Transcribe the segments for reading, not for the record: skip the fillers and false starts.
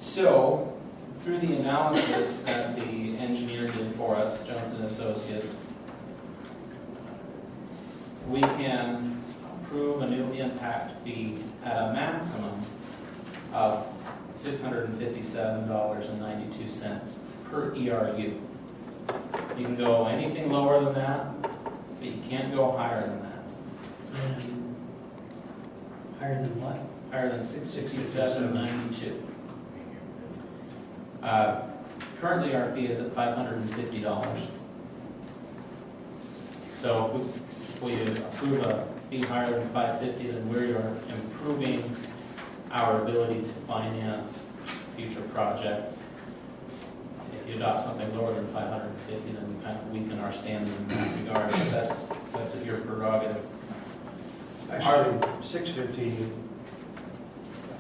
So, through the analysis that the engineer did for us, Jones and Associates, we can approve a new impact fee at a maximum of $657.92 per ERU. You can go anything lower than that, but you can't go higher than that. Higher than what? Higher than $657.92. Currently, our fee is at $550. So if we approve a fee higher than $550, then we are improving our ability to finance future projects. If you adopt something lower than $550, then we kind of weaken our standing in that regard. But that's at your prerogative. Actually, 650,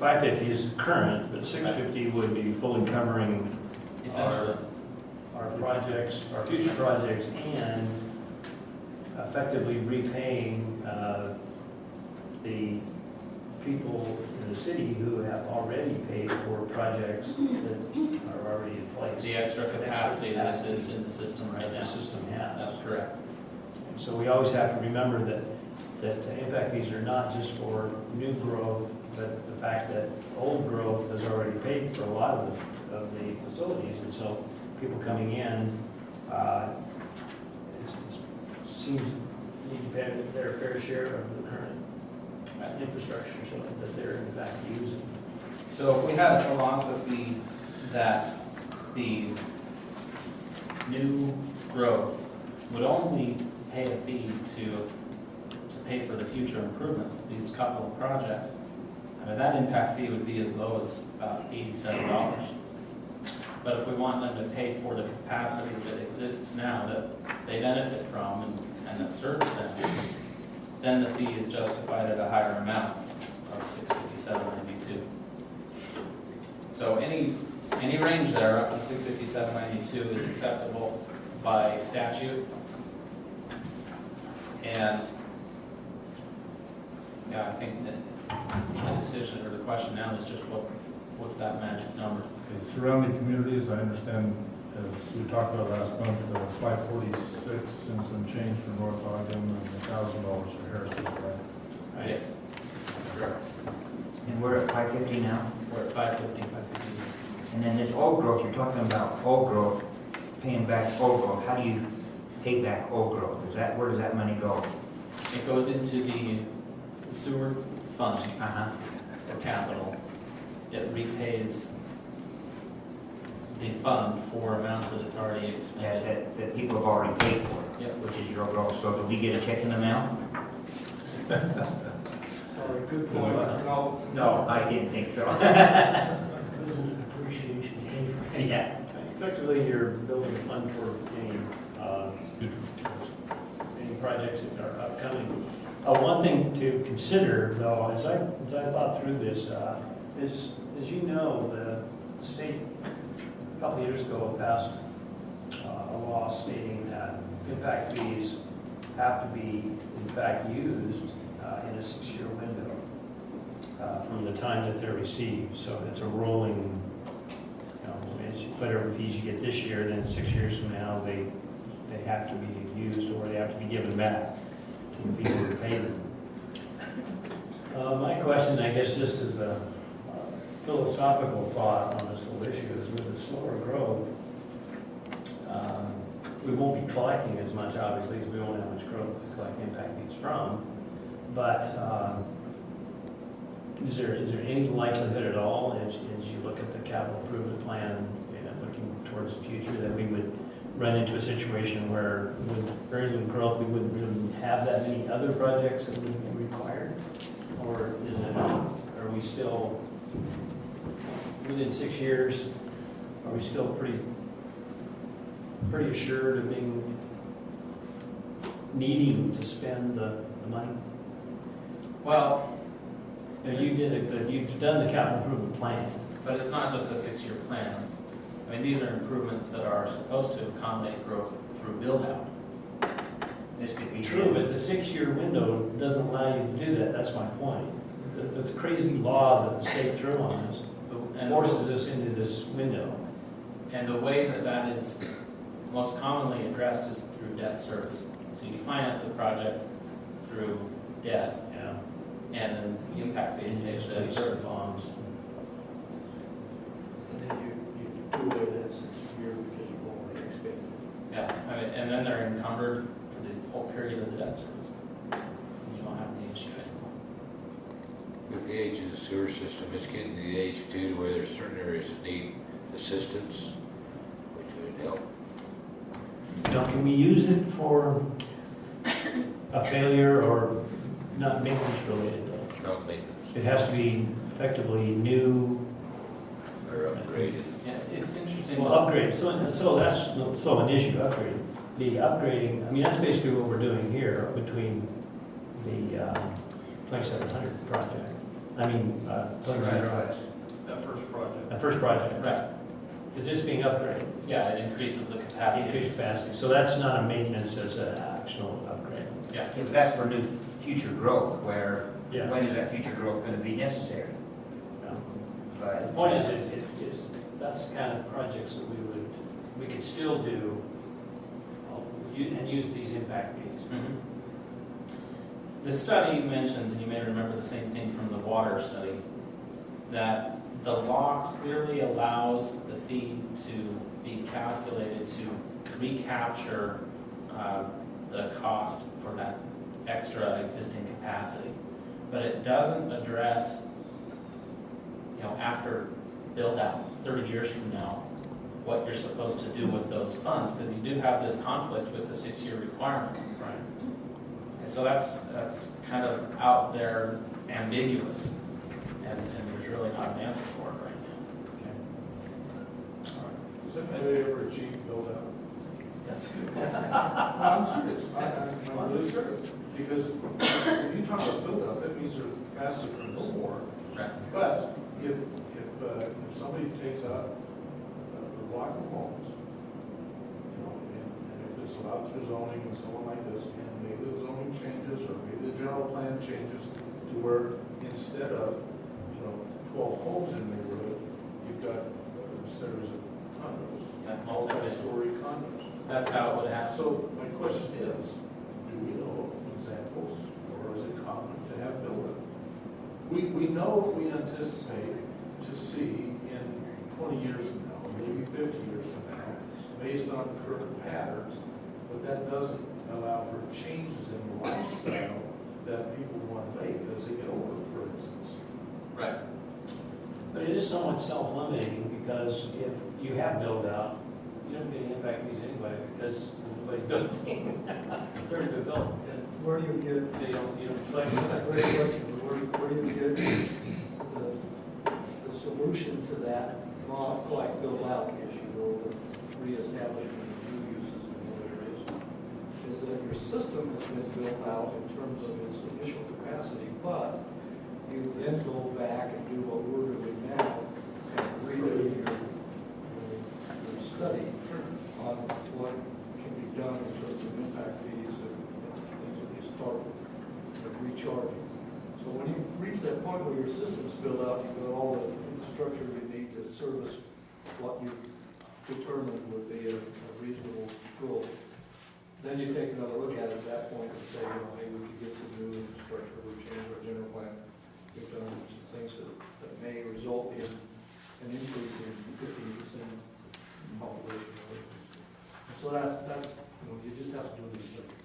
550 is current, but 650 would be fully covering Essentially, our projects, our future projects, and effectively repaying the people in the city who have already paid for projects that are already in place. the extra capacity that exists in the system right The now. system has. That's correct. So we always have to remember that impact fees are not just for new growth, but the fact that old growth has already paid for a lot of the facilities, and so people coming in, seems to need to pay their fair share of the current infrastructure so that they're in fact using. So if we had a philosophy that the new growth would only pay a fee to pay for the future improvements, these couple of projects, that impact fee would be as low as about $87. But if we want them to pay for the capacity that exists now that they benefit from and that serves them, then the fee is justified at a higher amount of $657.92. So any range there up to $657.92 is acceptable by statute. And yeah, I think that the decision or the question now is just what's that magic number? Okay, surrounding communities, I understand, as we talked about last month, 546 and some change for North Ogden and $1,000 for Harrison, right? Yes, that's correct. And we're at 550 now? We're at 550. And then this old growth, you're talking about old growth, paying back old growth. How do you pay back old growth? Where does that money go? It goes into the sewer fund Uh-huh. for capital. It repays the fund for amounts that it's already expended. That people have already paid for, Yep. which is your growth. So do we get a check in the mail? Sorry, good point. No, I didn't think so. Appreciation paid for. Yeah. Effectively, you're building a fund for any projects that are upcoming. One thing to consider, though, as I thought through this, is, as you know, the state a couple of years ago passed a law stating that impact fees have to be, in fact, used in a 6-year window from the time that they're received. So it's a rolling, whatever fees you get this year, then 6 years from now, they have to be used or they have to be given back to the people who pay them. My question, I guess, just as a philosophical thought on this whole issue is with the slower growth, we won't be collecting as much, obviously, because we won't have much growth to collect impact fees from. But is there any likelihood at all, as you look at the capital improvement plan, looking towards the future, that we would run into a situation where with very little growth, we wouldn't really have that many other projects that would be required? Or are we still, within 6 years, are we still pretty assured of needing to spend the money? Well, You've done the capital improvement plan. but it's not just a 6-year plan. I mean, these are improvements that are supposed to accommodate growth through build-out. This could be True, but the 6-year window doesn't allow you to do that. That's my point. The crazy law that the state threw on us. And forces us into this window. And the way that that is most commonly addressed is through debt service. So you finance the project through debt, Yeah. and then the impact fees paid for debt service. bonds. And then you do away with that 6 year because you've already expended. Yeah, I mean, and then they're encumbered for the whole period of the debt service. And you don't have the issue anymore. With the age of the sewer system, it's getting to the age too where there's certain areas that need assistance, which would help. Now, can we use it for a failure or not maintenance related though? No maintenance It has to be effectively new, or upgraded. Yeah, it's interesting. well, upgrade, so that's, so an issue, upgrade. The upgrading, I mean, that's basically what we're doing here between the 2700 project. I mean, 2700 Right. That first project. the first project. Right, It's just being upgraded, yeah, it increases the capacity. increased capacity. So that's not a maintenance, that's an actual upgrade. Yeah, If that's for new future growth, where, Yeah. when is that future growth gonna be necessary? Yeah. But The point is, it's, that's the kind of projects that we could still do and use these impact fees. Mhm. The study mentions, and you may remember the same thing from the water study, that the law clearly allows the fee to be calculated to recapture the cost for that extra existing capacity. But it doesn't address, after build out 30 years from now, what you're supposed to do with those funds, because you do have this conflict with the 6-year requirement. Right. And so that's kind of out there, ambiguous, and there's really not an answer for it right Has anybody ever achieved build-out? now. That's a good question. I'm serious, I'm really serious, because when you talk about build-out, that means there's capacity for no more. Right. But if somebody takes out a block of homes, and if it's allowed through zoning and someone like this, and maybe the zoning changes, or maybe the general plan changes to where instead of, 12 homes in the neighborhood, you've got a series of condos, Yeah, multi-story condos. That's how it would happen. So my question is, do we know of examples, or is it common to have build-up? We know we anticipate to see in 20 years from now, maybe 50 years from now, based on current patterns, but that doesn't allow for changes in lifestyle that people want to make as they get older, for instance. Right. But it is somewhat self-limiting, because if you have build out, you don't get any impact fees anyway, because nobody built anything. It's already been built. And where do you get, You don't like, that great question, where do you get the solution to that, not quite build out issue, or the reestablishment of new uses in what areas, is that your system has been built out in terms of its initial capacity, but you then go back and do what we're doing now, and redo your study on what can be done in terms of impact fees and things that you start recharging. So when you reach that point where your system's built out, you've got all the infrastructure you need to service what you determined would be a reasonable growth. Then you take another look at it at that point and say, maybe we could get some new infrastructure, we change our general plan. We've done some things that may result in an increase in 15% population. So you just have to do these things.